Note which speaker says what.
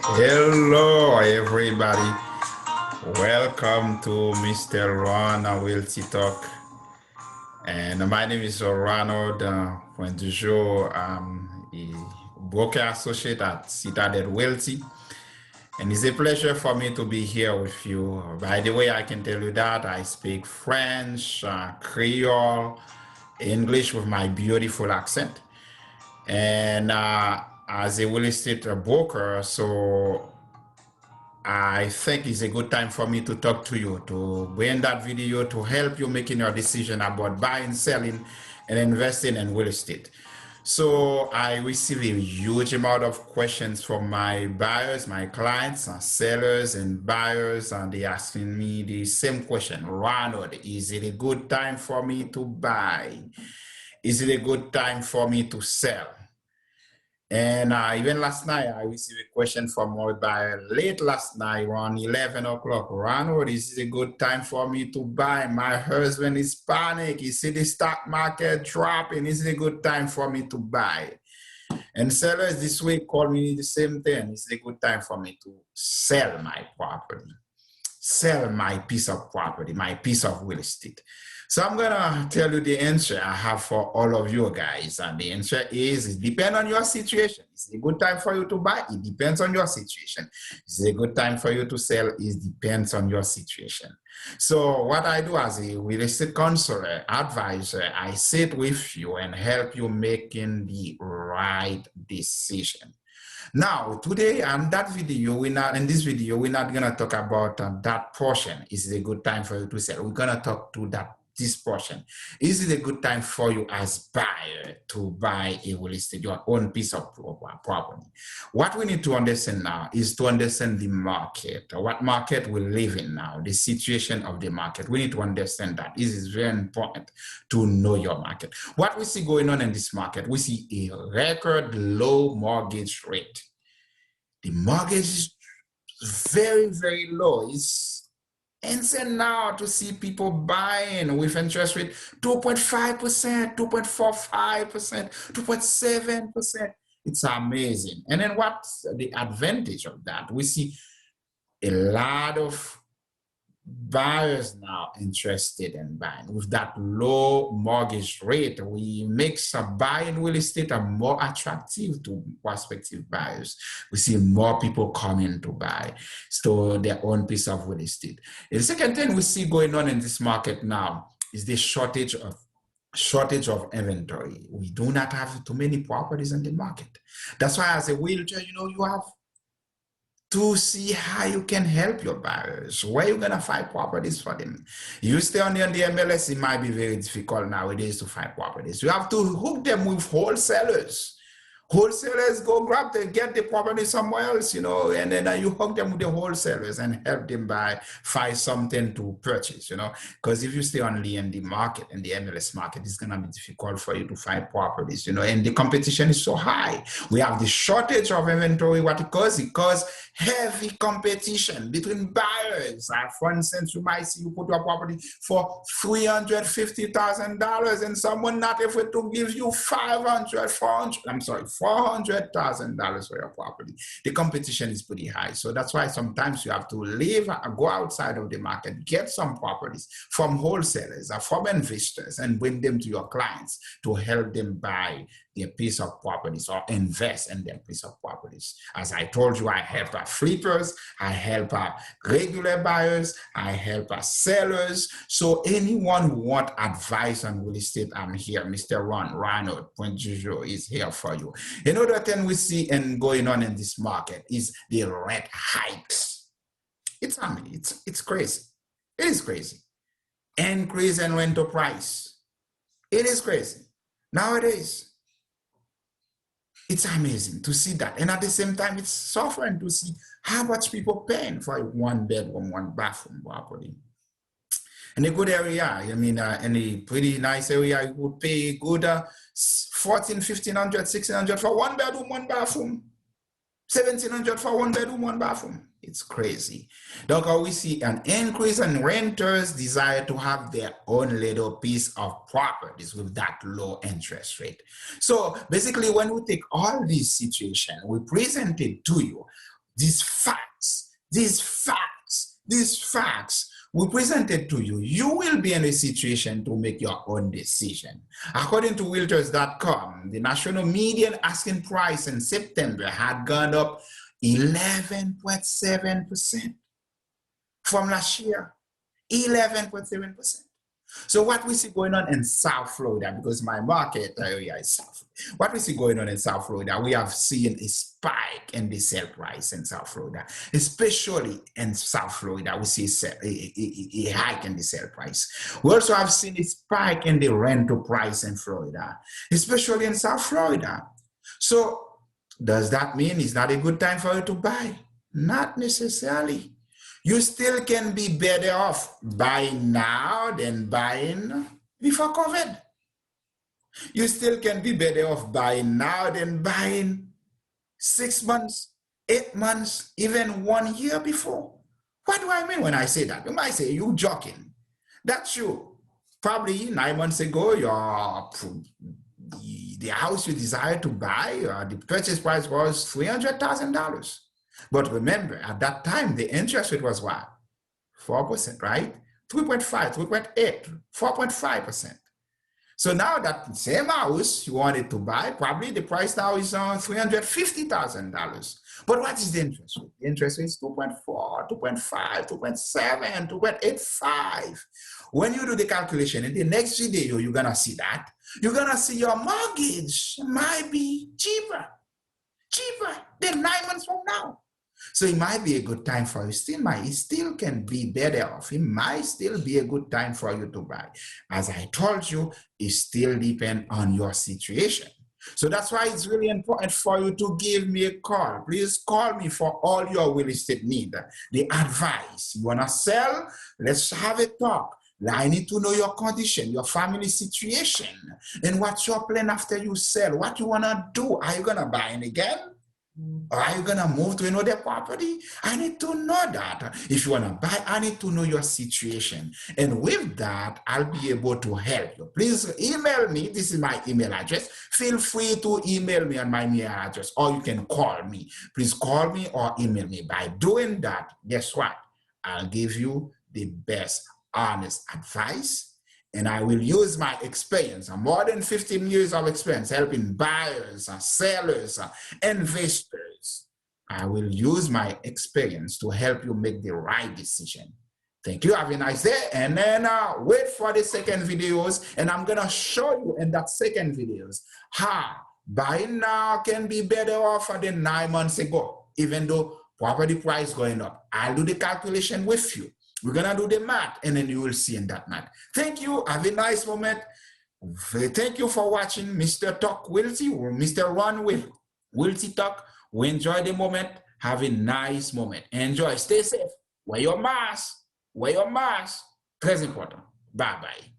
Speaker 1: Hello, everybody. Welcome to Mr. Ron Wilty Talk. And my name is Ronald Point du jour. I'm a broker associate at Citadel Wilty. And it's a pleasure for me to be here with you. By the way, I can tell you that I speak French, Creole, English with my beautiful accent. And as a real estate broker, so I think it's a good time for me to talk to you, to bring that video to help you making your decision about buying, selling, and investing in real estate. So I receive a huge amount of questions from my buyers, my clients, sellers and buyers, and they asking me the same question. Ronald, is it a good time for me to buy? Is it a good time for me to sell? And even last night, I received a question from my buyer late last night, around 11 o'clock. Ronald, this is a good time for me to buy. My husband is panicked. He see the stock market dropping. Is it a good time for me to buy? And sellers this week called me the same thing. It's a good time for me to sell my property, sell my piece of property, my piece of real estate. So I'm gonna tell you the answer I have for all of you guys. And the answer is, it depends on your situation. It's a good time for you to buy. It depends on your situation. It's a good time for you to sell. It depends on your situation. So what I do as a real estate counselor, advisor, I sit with you and help you making the right decision. Now, today in this video, we're not gonna talk about that portion. Is it a good time for you to sell? We're gonna talk to this portion. Is it a good time for you as buyer to buy a real estate, your own piece of property? What we need to understand now is to understand the market, what market we live in now, the situation of the market. We need to understand that. It is very important to know your market. What we see going on in this market, we see a record low mortgage rate. The mortgage is very, very low. It's insane now to see people buying with interest rate 2.5%, 2.45%, 2.7%. It's amazing. And then what's the advantage of that? We see a lot of buyers now interested in buying. With that low mortgage rate, we make some buying real estate more attractive to prospective buyers. We see more people coming to buy so their own piece of real estate. And the second thing we see going on in this market now is the shortage of inventory. We do not have too many properties in the market. That's why as a realtor, you have to see how you can help your buyers, where you're gonna find properties for them. You stay on the MLS, it might be very difficult nowadays to find properties. You have to hook them with wholesalers. Wholesalers go get the property somewhere else, and then you hook them with the wholesalers and help them find something to purchase, because if you stay only in the market, in the MLS market, it's gonna be difficult for you to find properties, and the competition is so high. We have the shortage of inventory. What it causes heavy competition between buyers. For instance, you might see you put your property for $350,000 and someone not able to give you $400,000 for your property. The competition is pretty high. So that's why sometimes you have to go outside of the market, get some properties from wholesalers or from investors and bring them to your clients to help them buy their piece of properties or invest in their piece of properties. As I told you, I help our flippers, I help our regular buyers, I help our sellers. So anyone who wants advice on real estate, I'm here. Mr. Ronald Point du jour is here for you. Another thing we see going on in this market is the rent hikes. It's crazy. It is crazy. Increase in rental price. It is crazy. Nowadays, it's amazing to see that. And at the same time, it's suffering to see how much people paying for a one bedroom, one bathroom property. In a good area, in a pretty nice area, you would pay a good $1,400, $1,500, $1,600 for one bedroom, one bathroom. $1,700 for one bedroom, one bathroom. It's crazy. Donc, we see an increase in renters' desire to have their own little piece of properties with that low interest rate. So basically, when we take all these situations, we present it to you, these facts, we present it to you, you will be in a situation to make your own decision. According to Realtors.com, the national median asking price in September had gone up 11.7% from last year. 11.7%. So what we see going on in South Florida, because my market area is South, what we see going on in South Florida, we have seen a spike in the sale price in South Florida, especially in South Florida. We see a hike in the sale price. We also have seen a spike in the rental price in Florida, especially in South Florida. So does that mean it's not a good time for you to buy? Not necessarily. You still can be better off buying now than buying before COVID. You still can be better off buying now than buying 6 months, 8 months, even 1 year before. What do I mean when I say that? You might say, you joking. That's true. Probably 9 months ago, the house you desire to buy, the purchase price was $300,000. But remember, at that time, the interest rate was what? 4%, right? 3.5, 3.8, 4.5%. So now that same house you wanted to buy, probably the price now is on $350,000. But what is the interest rate? The interest rate is 2.4, 2.5, 2.7, 2.85. When you do the calculation in the next video, you're going to see that. You're going to see your mortgage might be cheaper than 9 months from now. So it might be a good time for you. It still can be better off. It might still be a good time for you to buy. As I told you, it still depends on your situation. So that's why it's really important for you to give me a call. Please call me for all your real estate needs. The advice. You want to sell? Let's have a talk. I need to know your condition, your family situation, and what's your plan after you sell. What you want to do? Are you going to buy it again? Or are you going to move to another property? I need to know that. If you want to buy, I need to know your situation. And with that, I'll be able to help you. Please email me. This is my email address. Feel free to email me on my email address, or you can call me. Please call me or email me. By doing that, guess what? I'll give you the best honest advice. And I will use my experience, more than 15 years of experience helping buyers, sellers, investors. I will use my experience to help you make the right decision. Thank you. Have a nice day. And then wait for the second videos. And I'm going to show you in that second videos how buying now can be better off than 9 months ago, even though property price going up. I'll do the calculation with you. We're going to do the math, and then you will see in that math. Thank you. Have a nice moment. Thank you for watching Mr. Talk Wilty, or Mr. Ron Wilty Talk. We enjoy the moment. Have a nice moment. Enjoy. Stay safe. Wear your mask. Wear your mask. Très important. Bye-bye.